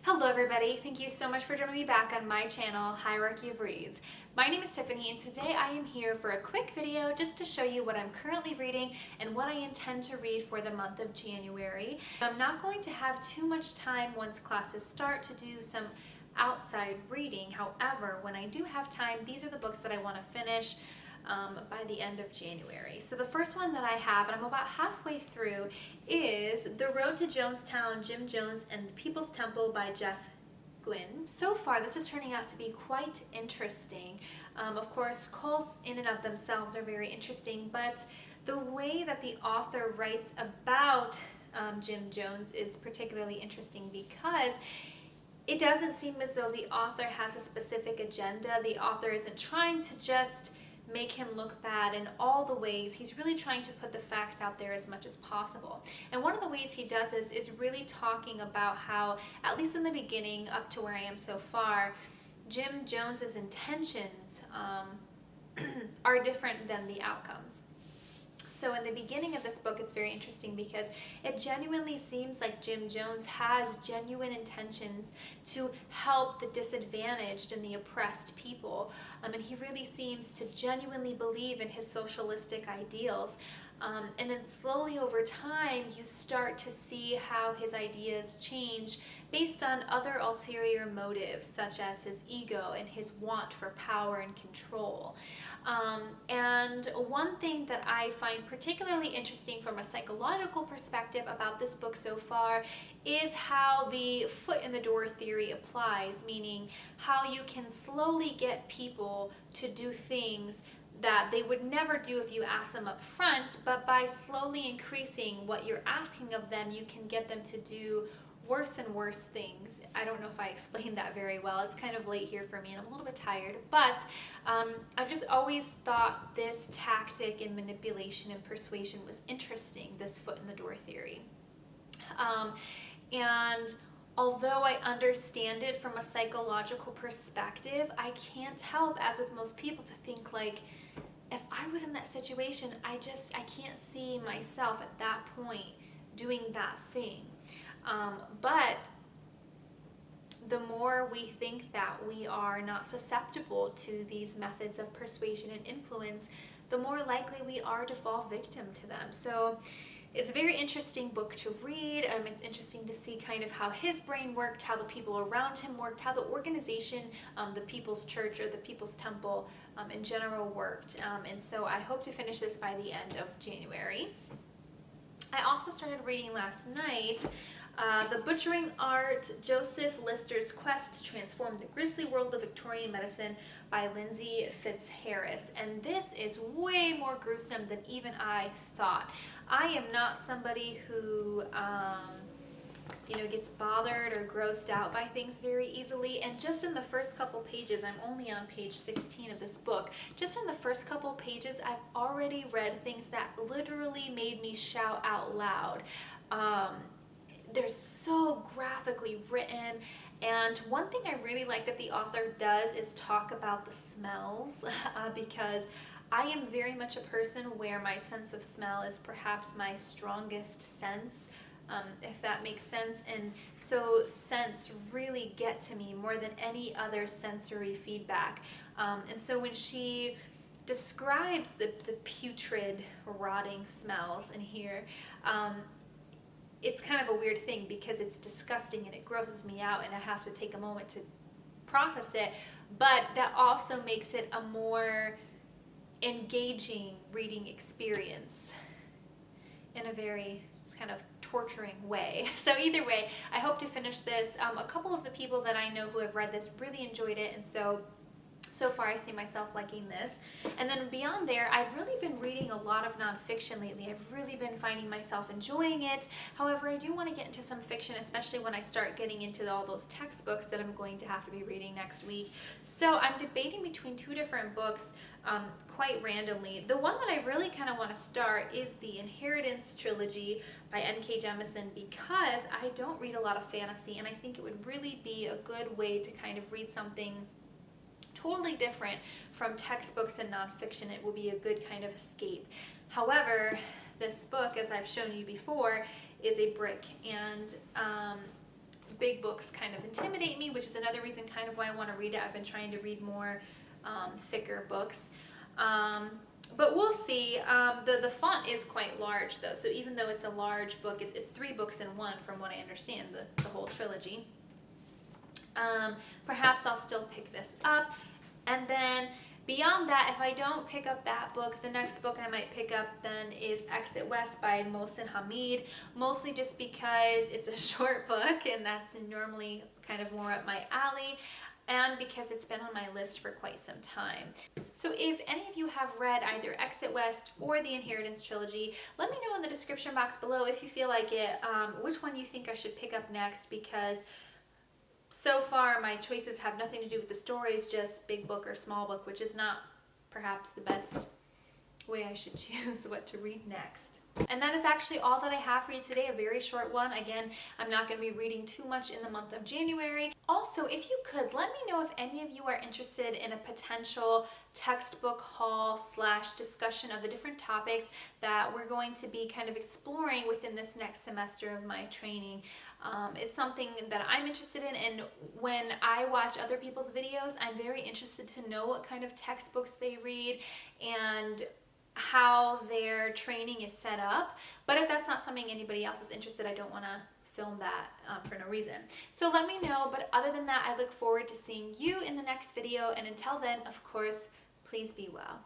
Hello everybody, thank you so much for joining me back on my channel, Hierarchy of Reads. My name is Tiffany and today I am here for a quick video just to show you what I'm currently reading and what I intend to read for the month of January. I'm not going to have too much time once classes start to do some outside reading. However, when I do have time, these are the books that I want to finish by the end of January. So the first one that I have, and I'm about halfway through, is The Road to Jonestown, Jim Jones and the People's Temple by Jeff Gwynne. So far, this is turning out to be quite interesting. Of course, cults in and of themselves are very interesting, but the way that the author writes about Jim Jones is particularly interesting because it doesn't seem as though the author has a specific agenda. The author isn't trying to just make him look bad in all the ways. He's really trying to put the facts out there as much as possible. And one of the ways he does this is really talking about how, at least in the beginning, up to where I am so far, Jim Jones's intentions are different than the outcomes. So in the beginning of this book, it's very interesting because it genuinely seems like Jim Jones has genuine intentions to help the disadvantaged and the oppressed people. And he really seems to genuinely believe in his socialistic ideals. And then slowly over time, you start to see how his ideas change based on other ulterior motives, such as his ego and his want for power and control. And one thing that I find particularly interesting from a psychological perspective about this book so far is how the foot in the door theory applies, meaning how you can slowly get people to do things that they would never do if you ask them up front, but by slowly increasing what you're asking of them, you can get them to do worse and worse things. I don't know if I explained that very well. It's kind of late here for me and I'm a little bit tired, but I've just always thought this tactic in manipulation and persuasion was interesting, this foot in the door theory. And although I understand it from a psychological perspective, I can't help, as with most people, to think like, if I was in that situation, I can't see myself at that point doing that thing. But the more we think that we are not susceptible to these methods of persuasion and influence, the more likely we are to fall victim to them. So it's a very interesting book to read. It's interesting to see kind of how his brain worked, how the people around him worked, how the organization, the People's Church or the People's Temple in general worked. And so I hope to finish this by the end of January. I also started reading last night The Butchering Art, Joseph Lister's Quest to Transform the Grisly World of Victorian Medicine by Lindsay Fitzharris. And this is way more gruesome than even I thought. I am not somebody who gets bothered or grossed out by things very easily, and just in the first couple pages, I'm only on page 16 of this book, just in the first couple pages I've already read things that literally made me shout out loud. They're so graphically written, and one thing I really like that the author does is talk about the smells because I am very much a person where my sense of smell is perhaps my strongest sense, if that makes sense. And so scents really get to me more than any other sensory feedback. And so when she describes the putrid, rotting smells in here, it's kind of a weird thing because it's disgusting and it grosses me out and I have to take a moment to process it, but that also makes it a more engaging reading experience in a very kind of torturing way. So either way, I hope to finish this. A couple of the people that I know who have read this really enjoyed it, and so far I see myself liking this. And then beyond there, I've really been reading a lot of nonfiction lately. I've really been finding myself enjoying it. However, I do want to get into some fiction, especially when I start getting into all those textbooks that I'm going to have to be reading next week. So I'm debating between two different books quite randomly. The one that I really kind of want to start is the Inheritance trilogy by N.K. Jemisin, because I don't read a lot of fantasy and I think it would really be a good way to kind of read something totally different from textbooks and nonfiction. It will be a good kind of escape. However, this book, as I've shown you before, is a brick, and big books kind of intimidate me, which is another reason kind of why I want to read it. I've been trying to read more thicker books. But we'll see. The font is quite large though, so even though it's a large book, it's 3 books in one from what I understand, the whole trilogy. Perhaps I'll still pick this up. And then beyond that, if I don't pick up that book, the next book I might pick up then is Exit West by Mohsin Hamid, mostly just because it's a short book and that's normally kind of more up my alley, and because it's been on my list for quite some time. So if any of you have read either Exit West or the Inheritance trilogy, let me know in the description box below if you feel like it, which one you think I should pick up next, because so far my choices have nothing to do with the stories, just big book or small book, which is not perhaps the best way I should choose what to read next. And that is actually all that I have for you today, a very short one. Again, I'm not going to be reading too much in the month of January. Also, if you could, let me know if any of you are interested in a potential textbook haul / discussion of the different topics that we're going to be kind of exploring within this next semester of my training. It's something that I'm interested in, and when I watch other people's videos, I'm very interested to know what kind of textbooks they read and how their training is set up. But if that's not something anybody else is interested, I don't want to film that for no reason. So let me know, but other than that, I look forward to seeing you in the next video, and until then, of course, please be well.